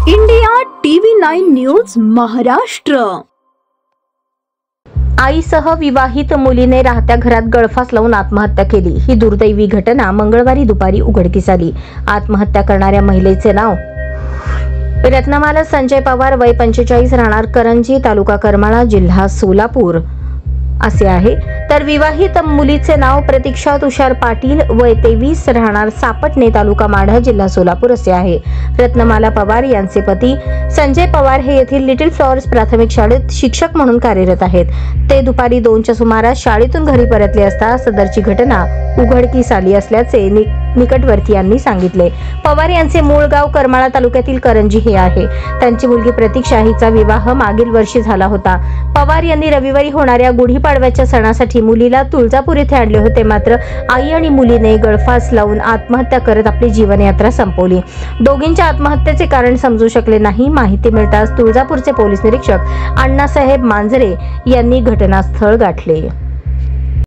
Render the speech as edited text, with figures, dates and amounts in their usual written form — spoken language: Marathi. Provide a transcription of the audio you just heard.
India TV 9 news Maharashtra. आईसह विवाहित मुलीने राहत्या घरात गळफास लावून आत्महत्या केली। ही दुर्दैवी घटना मंगळवारी दुपारी उघडकीस आली। आत्महत्या करणाऱ्या महिलेचे नाव रत्नमाला संजय पवार, वय 45, राहणार करंजी, तालुका करमाळा, जिल्हा सोलापूर असे आहे। तर विवाहित मुलीचे नाव प्रतीक्षा तुषार पाटील, वय 23, राहणार सापटणे, तालुका माढा, जिल्हा सोलापूर असे आहे। रत्नमाला पवार यांचे पती संजय पवार हे येथील लिटिल फ्लॉवर्स प्राथमिक शाळेत शिक्षक म्हणून कार्यरत आहेत। ते दुपारी 2च्या सुमारास शाळेतून घरी परतले असता सदरची घटना उघडकीस आली असल्याचे निकटवर्तीयांनी सांगितले। पवार यांचे मूळ गाव करमाळा तालुक्यातील करंजी हे आहे। त्यांची मुलगी प्रतीक्षा हिचा विवाह मागील वर्षी झाला होता। पवार यांनी रविवारी होणाऱ्या गुढीपाडव्याच्या सणासाठी मुलीला तुळजापूर येथे आणले होते, मात्र आई आणि मुलीने गळफास लावून आत्महत्या करत आपली जीवनयात्रा संपवली। दोघींच्या आत्महत्येचे कारण समजू शकले नाही। माहिती मिळताच तुळजापूरचे पोलीस निरीक्षक अण्णासाहेब मांजरे यांनी घटनास्थळ गाठले।